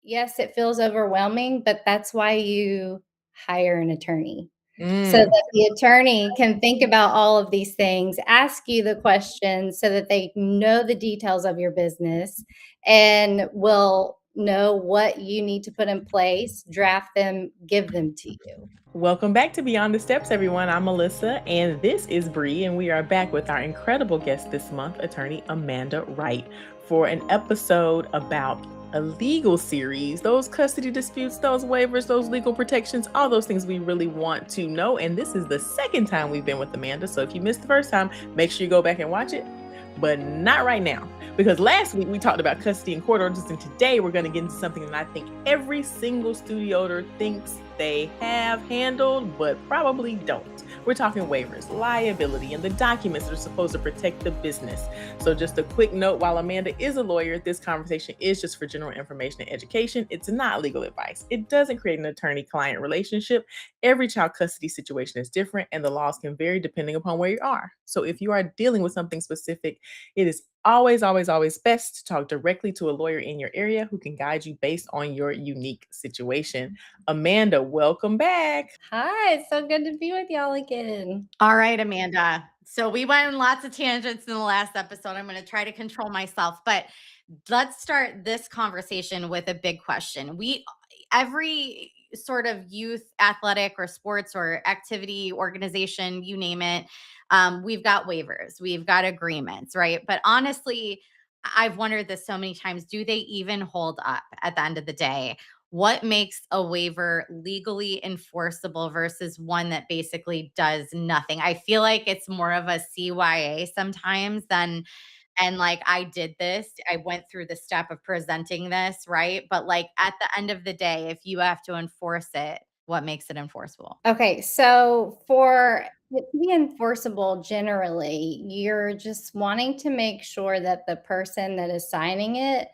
yes, it feels overwhelming, but that's why you hire an attorney. So Mm. that the attorney can think about all of these things, ask you the questions so that they know the details of your business and will know what you need to put in place, draft them, give them to you. Welcome back to Beyond the Steps, everyone. I'm Melissa, and this is Bree, and we are back with our incredible guest this month, attorney Amanda Wright, for an episode about a legal series, those custody disputes, those waivers, those legal protections, all those things we really want to know. And this is the second time we've been with Amanda. So if you missed the first time, make sure you go back and watch it, but not right now. Because last week we talked about custody and court orders, and today we're going to get into something that I think every single studio owner thinks they have handled, but probably don't. We're talking waivers, liability, and the documents that are supposed to protect the business. So just a quick note, while Amanda is a lawyer, this conversation is just for general information and education. It's not legal advice. It doesn't create an attorney-client relationship. Every child custody situation is different, and the laws can vary depending upon where you are. So if you are dealing with something specific, it is always, always, always best to talk directly to a lawyer in your area who can guide you based on your unique situation. Amanda, welcome back. Hi, it's so good to be with y'all again. All right, Amanda. So we went on lots of tangents in the last episode. I'm going to try to control myself, but let's start this conversation with a big question. Every sort of youth athletic or sports or activity organization, you name it, we've got waivers, we've got agreements, right? But honestly, I've wondered this so many times, do they even hold up at the end of the day? What makes a waiver legally enforceable versus one that basically does nothing? I feel like it's more of a CYA sometimes than, and like, I did this, I went through the step of presenting this, right? But like at the end of the day, if you have to enforce it, what makes it enforceable? Okay, so for it to be enforceable, generally, you're just wanting to make sure that the person that is signing it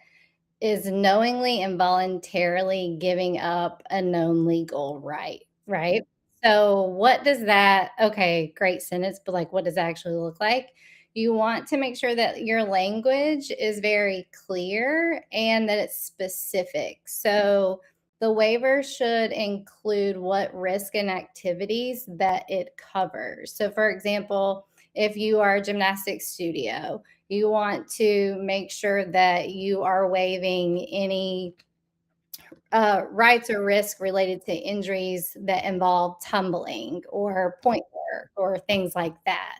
is knowingly and voluntarily giving up a known legal right, right? So what does that okay, great sentence, but like what does that actually look like? You want to make sure that your language is very clear and that it's specific. So the waiver should include what risk and activities that it covers. So for example, if you are a gymnastics studio, you want to make sure that you are waiving any rights or risk related to injuries that involve tumbling or point work or things like that.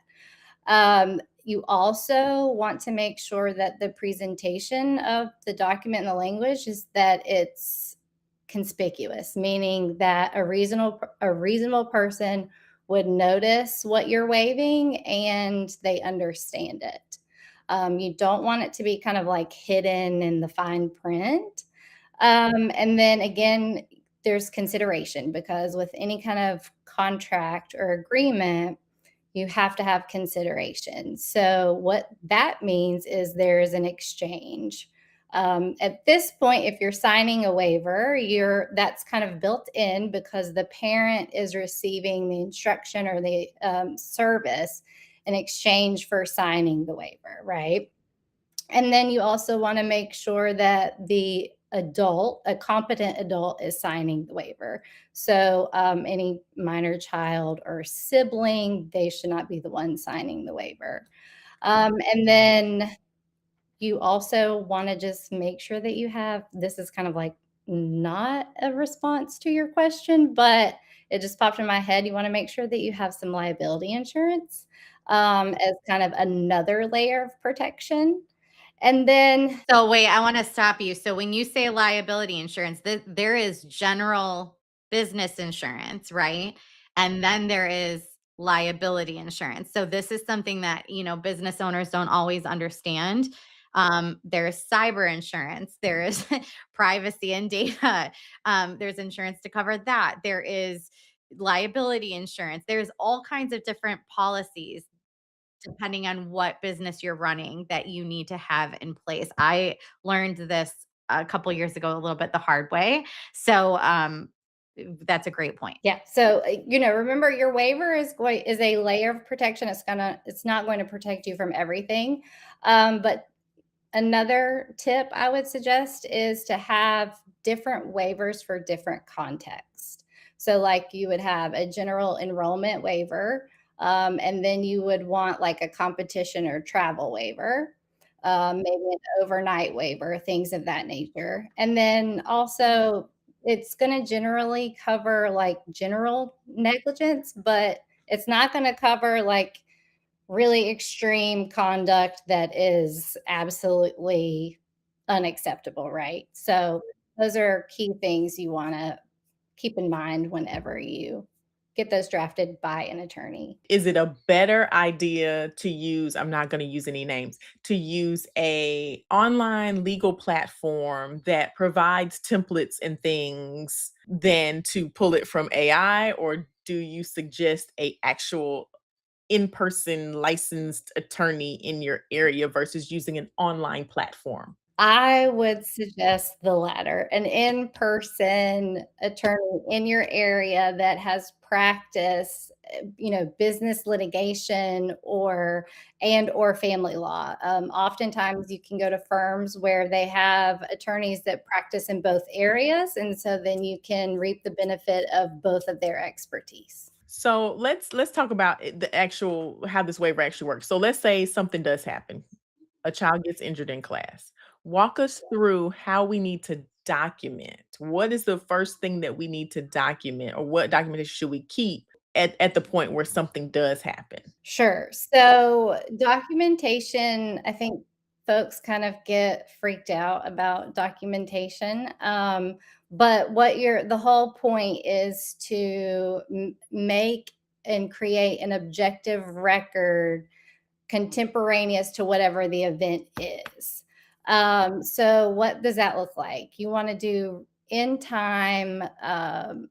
You also want to make sure that the presentation of the document and the language is that it's conspicuous, meaning that a reasonable person would notice what you're waiving and they understand it. You don't want it to be kind of like hidden in the fine print. And then again, there's consideration because with any kind of contract or agreement, you have to have consideration. So what that means is there's an exchange. At this point, if you're signing a waiver, that's kind of built in because the parent is receiving the instruction or the service in exchange for signing the waiver, right? And then you also want to make sure that the adult, a competent adult, is signing the waiver. So any minor child or sibling, they should not be the one signing the waiver. And then you also want to just make sure that you have, this is kind of like not a response to your question, but it just popped in my head. You want to make sure that you have some liability insurance as kind of another layer of protection. And then So wait, I want to stop you. So when you say liability insurance, there is general business insurance, right? And then there is liability insurance. So this is something that, business owners don't always understand. There's cyber insurance, there's privacy and data. There's insurance to cover that. There is liability insurance. There's all kinds of different policies depending on what business you're running that you need to have in place. I learned this a couple years ago, a little bit the hard way. So that's a great point. yeah, so remember your waiver is a layer of protection. It's not going to protect you from everything, but Another tip I would suggest is to have different waivers for different contexts. So, like, you would have a general enrollment waiver, and then you would want like a competition or travel waiver, maybe an overnight waiver, things of that nature. And then also, it's going to generally cover like general negligence, but it's not going to cover like really extreme conduct that is absolutely unacceptable, right? So those are key things you want to keep in mind whenever you get those drafted by an attorney. Is it a better idea to use, I'm not going to use any names, to use a online legal platform that provides templates and things than to pull it from AI, or do you suggest a actual in-person licensed attorney in your area versus using an online platform? I would suggest the latter, an in-person attorney in your area that has practice, business litigation or family law. Oftentimes you can go to firms where they have attorneys that practice in both areas, and so then you can reap the benefit of both of their expertise. So let's talk about the actual how this waiver actually works. So let's say something does happen. A child gets injured in class. Walk us through how we need to document. What is the first thing that we need to document, or what documentation should we keep at the point where something does happen? Sure. So documentation, I think folks kind of get freaked out about documentation. But the whole point is to make and create an objective record contemporaneous to whatever the event is. So, what does that look like? You want to do in time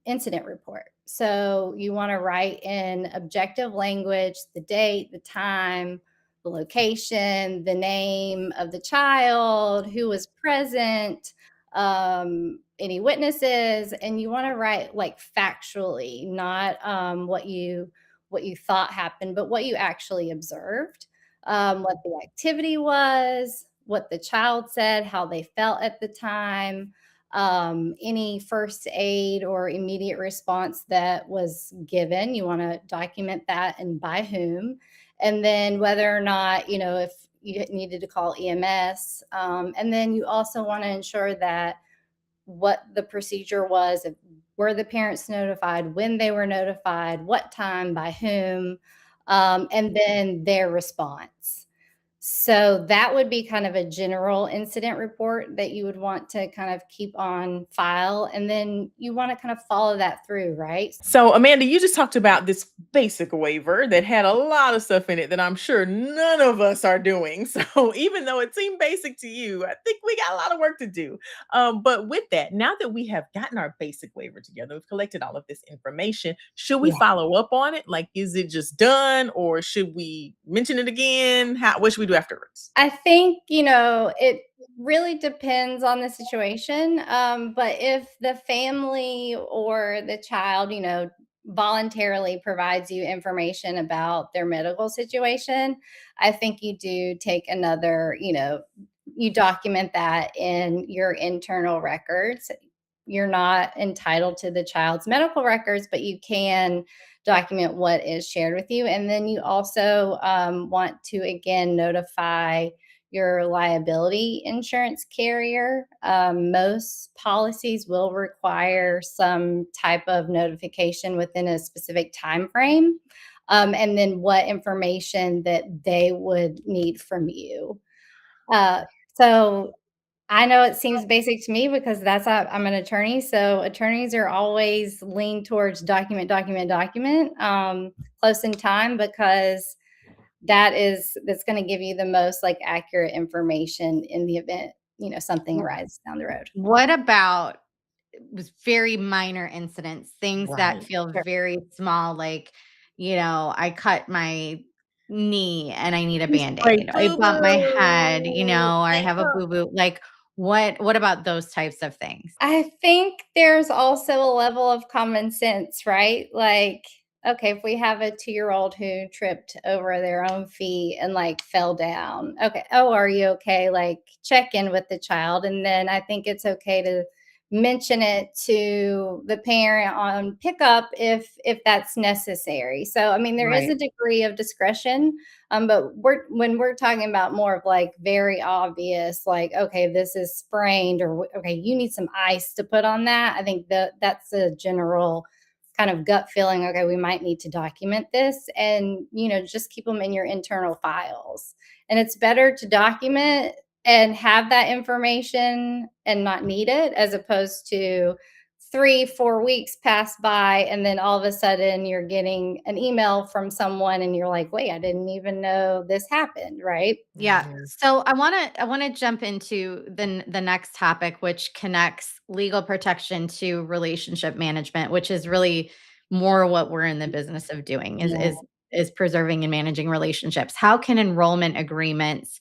incident report. So, you want to write in objective language the date, the time, the location, the name of the child, who was present, any witnesses, and you want to write like factually, not what you thought happened, but what you actually observed, what the activity was, what the child said, how they felt at the time, any first aid or immediate response that was given. You want to document that and by whom, and then whether or not, if you needed to call EMS. And then you also want to ensure that what the procedure was, if, were the parents notified, when they were notified, what time, by whom, and then their response. So that would be kind of a general incident report that you would want to kind of keep on file. And then you want to kind of follow that through, right? So, Amanda, you just talked about this basic waiver that had a lot of stuff in it that I'm sure none of us are doing. So, even though it seemed basic to you, I think we got a lot of work to do. But with that, now that we have gotten our basic waiver together, we've collected all of this information, should we Yeah. follow up on it? Like, is it just done, or should we mention it again? What should we do afterwards? I think, it really depends on the situation. But if the family or the child, voluntarily provides you information about their medical situation, I think you do take another, you document that in your internal records. You're not entitled to the child's medical records, but you can document what is shared with you. And then you also want to again notify your liability insurance carrier. Most policies will require some type of notification within a specific time frame, and then what information that they would need from you. Uh, so I know it seems basic to me because I'm an attorney, so attorneys are always lean towards document, document, document, close in time because that's going to give you the most like accurate information in the event, something arises down the road. What about was very minor incidents, things that Right. feel Sure. very small, like, I cut my knee and I need a You spray Band-Aid. I boo bumped my head, boo. I have a boo-boo. Like, what about those types of things? I think there's also a level of common sense, right? Like okay, if we have a 2-year-old who tripped over their own feet and like fell down, okay, oh, are you okay? Like check in with the child. And then I think it's okay to mention it to the parent on pickup if that's necessary. So I mean there is Right. a degree of discretion, but when we're talking about more of like very obvious, like okay, this is sprained, or okay, you need some ice to put on that. I think that that's a general kind of gut feeling, okay, we might need to document this, and just keep them in your internal files. And it's better to document and have that information and not need it, as opposed to 3-4 weeks pass by and then all of a sudden you're getting an email from someone and you're like, wait, I didn't even know this happened, right? Yeah. Mhm. So I want to jump into the next topic, which connects legal protection to relationship management, which is really more what we're in the business of doing, is Yeah. is preserving and managing relationships. How can enrollment agreements,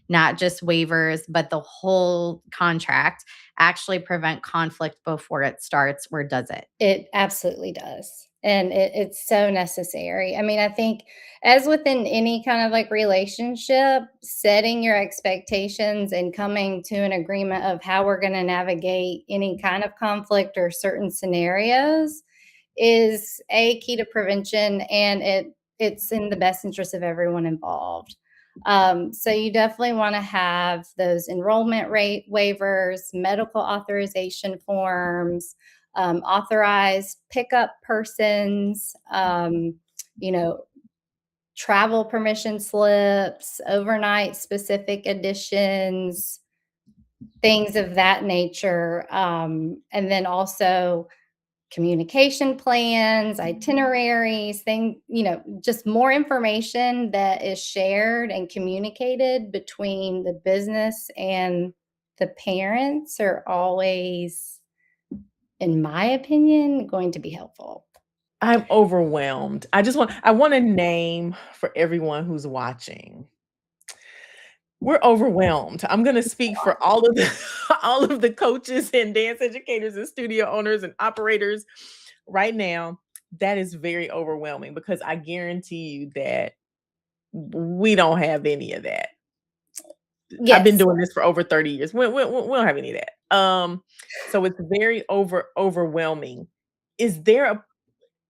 not just waivers, but the whole contract, actually prevent conflict before it starts, or does it? It absolutely does. And it's so necessary. I mean, I think as within any kind of like relationship, setting your expectations and coming to an agreement of how we're going to navigate any kind of conflict or certain scenarios is a key to prevention, and it's in the best interest of everyone involved. So you definitely want to have those enrollment rate waivers, medical authorization forms, authorized pickup persons, you know, travel permission slips, overnight specific additions, things of that nature. And then also communication plans, itineraries, just more information that is shared and communicated between the business and the parents are always, in my opinion, going to be helpful. I'm overwhelmed. I want a name for everyone who's watching. We're overwhelmed. I'm gonna speak for all of the all of the coaches and dance educators and studio owners and operators right now. That is very overwhelming because I guarantee you that we don't have any of that. I've been Yes. doing this for over 30 years. We don't have any of that. So it's very overwhelming. Is there a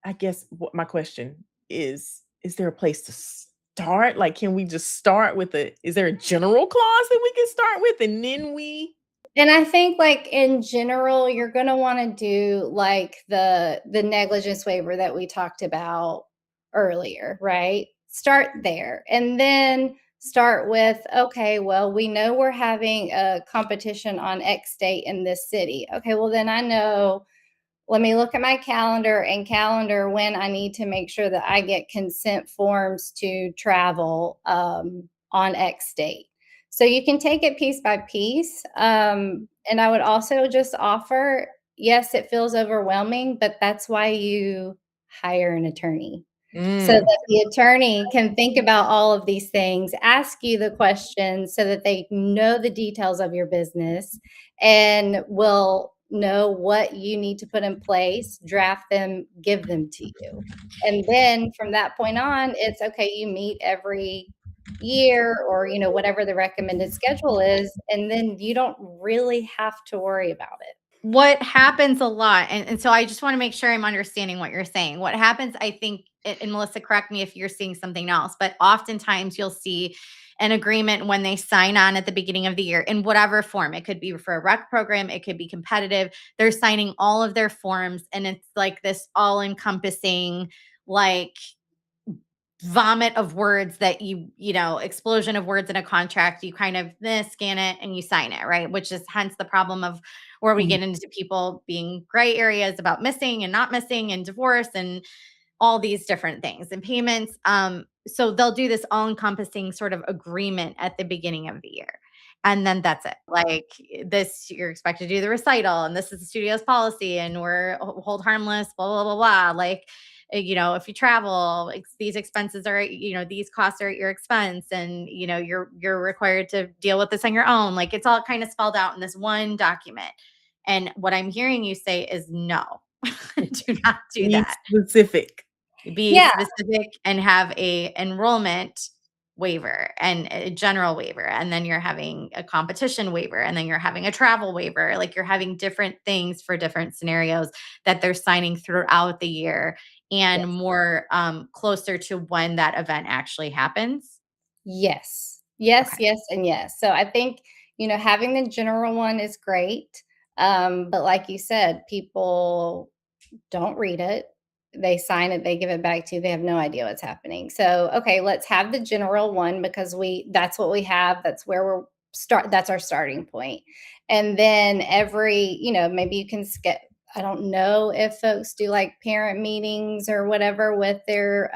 I guess what my question is there a place to start? Like, can we just start with is there a general clause that we can start with and then we And I think like in general, you're gonna wanna do like the negligence waiver that we talked about earlier, right? Start there. And then start with, okay, well, we know we're having a competition on X date in this city. Okay, well then I know, let me look at my calendar and calendar when I need to make sure that I get consent forms to travel on X date. So you can take it piece by piece. And I would also just offer, yes, it feels overwhelming, but that's why you hire an attorney, so Mm, that the attorney can think about all of these things, ask you the questions so that they know the details of your business and will know what you need to put in place, draft them, give them to you. And then from that point on, it's okay, you meet every year or whatever the recommended schedule is, and then you don't really have to worry about it. What happens a lot, and so I just want to make sure I'm understanding what you're saying. What happens, I think, and Melissa, correct me if you're seeing something else, but oftentimes you'll see an agreement when they sign on at the beginning of the year in whatever form. It could be for a rec program, it could be competitive. They're signing all of their forms, and it's like this all encompassing, like, vomit of words that explosion of words in a contract. You kind of scan it and you sign it, right? Which is hence the problem of where we Mhm. get into people being gray areas about missing and not missing and divorce and all these different things and payments. So they'll do this all encompassing sort of agreement at the beginning of the year. And then that's it. Like, this, you're expected to do the recital, and this is the studio's policy, and we're hold harmless, blah, blah, blah, blah. Like, if you travel, these expenses are, these costs are at your expense, and you're required to deal with this on your own. Like, it's all kind of spelled out in this one document. And what I'm hearing you say is no, do not do be that. specific. Be Yeah. specific and have a enrollment waiver and a general waiver, and then you're having a competition waiver, and then you're having a travel waiver. Like, you're having different things for different scenarios that they're signing throughout the year, and Yes. more closer to when that event actually happens. Yes. Yes, Okay. yes, and yes. So I think, having the general one is great. But like you said, people don't read it. They sign it, they give it back to you. They have no idea what's happening. So, okay, let's have the general one because that's what we have. That's where that's our starting point. And then maybe you can skip. I don't know if folks do like parent meetings or whatever with their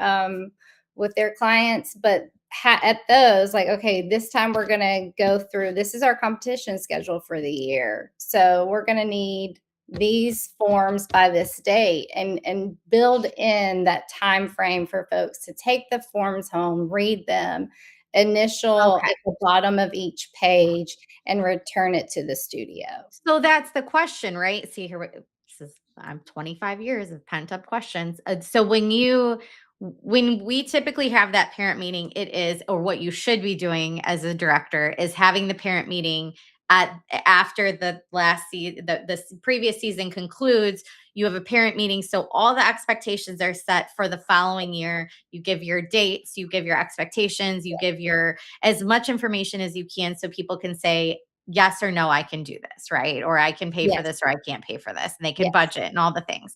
clients, but at those, like, okay, this time we're going to go through, this is our competition schedule for the year. So we're going to need these forms by this date, and build in that time frame for folks to take the forms home, read them, initial Okay. at the bottom of each page, and return it to the studio. So that's the question, right? See here, this is I'm 25 years of pent up questions. So when we typically have that parent meeting, it is, or what you should be doing as a director is having the parent meeting at after the last season, the previous season concludes. You have a parent meeting, so all the expectations are set for the following year. You give your dates, you give your expectations, you give your as much information as you can, so people can say yes or no, I can do this, right? Or I can pay for Yes, this, or I can't pay for this. And they can yes, budget and all the things.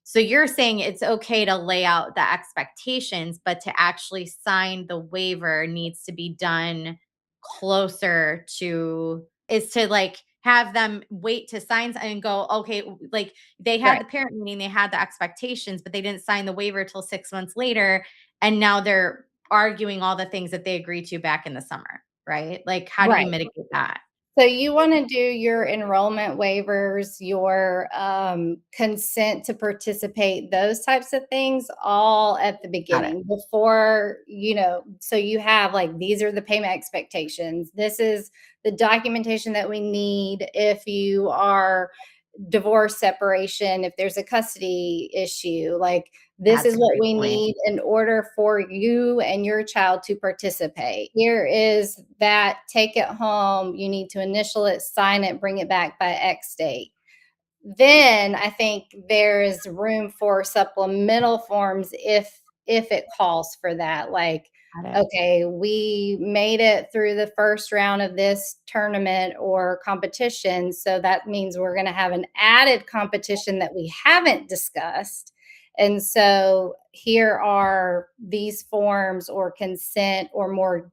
So you're saying it's okay to lay out the expectations, but to actually sign the waiver needs to be done closer to, is to like have them wait to sign and go, okay, like they had right, the parent meeting, they had the expectations, but they didn't sign the waiver till 6 months later. And now they're arguing all the things that they agreed to back in the summer, right? Like, how do you right. mitigate that? So you want to do your enrollment waivers, your consent to participate, those types of things all at the Got it. beginning before, so you have like, these are the payment expectations. This is the documentation that we need if you are divorce, separation, if there's a custody issue, like, this That's is a what great we point. need in order for you and your child to participate. Here is that, take it home. You need to initial it, sign it, bring it back by X date. Then I think there is room for supplemental forms if it calls for that. Like, Got it. okay, we made it through the first round of this tournament or competition, so that means we're going to have an added competition that we haven't discussed. And so here are these forms or consent or more,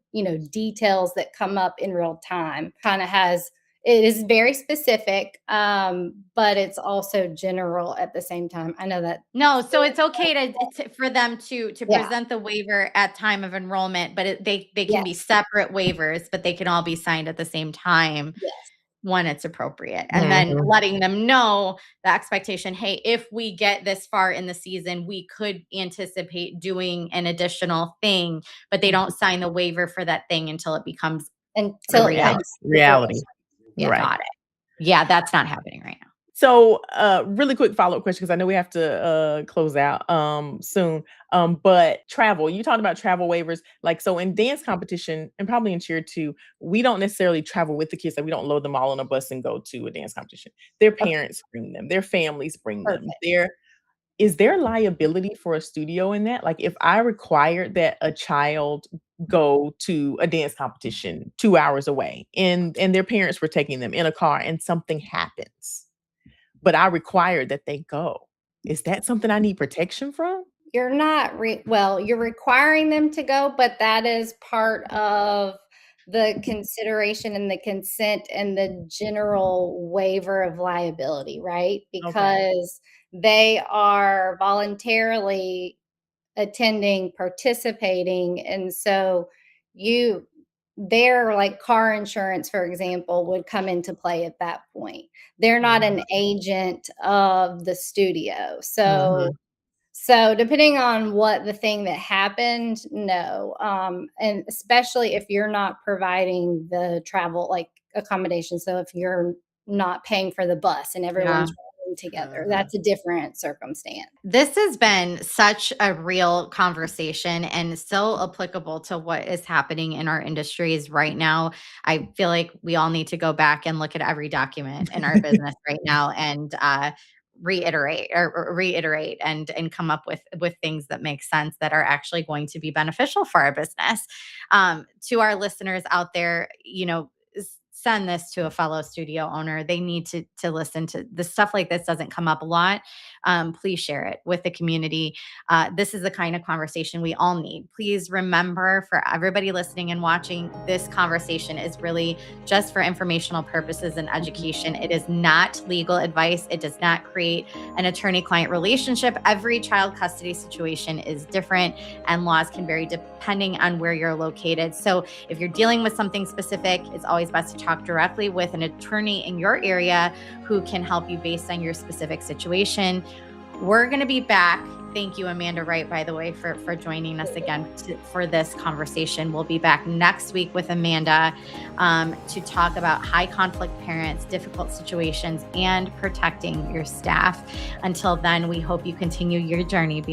details that come up in real time. Kind of has It is very specific, but it's also general at the same time. I know that. No, so it's okay for them to Yeah. present the waiver at time of enrollment, but they can be Yes. separate waivers, but they can all be signed at the same time Yes. when it's appropriate. And then Mhm. letting them know the expectation, hey, if we get this far in the season, we could anticipate doing an additional thing, but they don't Mhm. sign the waiver for that thing until it becomes a Until it Reality. comes reality. to Reality. fruition. Yeah. Right. Got it. Yeah, that's not happening right now. So, really quick follow-up question because I know we have to close out soon. But travel, you talked about travel waivers. Like, so in dance competition and probably in cheer too, we don't necessarily travel with the kids. Like, we don't load them all on a bus and go to a dance competition. Their Okay, parents bring them, their families bring them. perfect. Is there liability for a studio in that? Like, if I required that a child go to a dance competition 2 hours away and their parents were taking them in a car and something happens, but I required that they go. Is that something I need protection from? You're not well, you're requiring them to go, but that is part of the consideration and the consent and the general waiver of liability, right? Okay. Because they are voluntarily attending, participating, and so you their, like, car insurance, for example, would come into play at that point. They're not Mhm, an agent of the studio. So mhm. depending on what the thing that happened, no, and especially if you're not providing the travel, like, accommodation. So if you're not paying for the bus and everyone's Yeah. living together. That's a different circumstance. This has been such a real conversation and so applicable to what is happening in our industries right now. I feel like we all need to go back and look at every document in our business right now and reiterate and come up with things that make sense that are actually going to be beneficial for our business. To our listeners out there, send this to a fellow studio owner. They need to listen to the stuff like this. Doesn't come up a lot. Please share it with the community. This is the kind of conversation we all need. Please remember, for everybody listening and watching, this conversation is really just for informational purposes and education. It is not legal advice. It does not create an attorney-client relationship. Every child custody situation is different, and laws can vary depending on where you're located. So if you're dealing with something specific, it's always best to talk directly with an attorney in your area who can help you based on your specific situation. We're going to be back. Thank you, Amanda Wright, by the way, for joining us again for this conversation. We'll be back next week with Amanda to talk about high conflict parents, difficult situations, and protecting your staff. Until then, we hope you continue your journey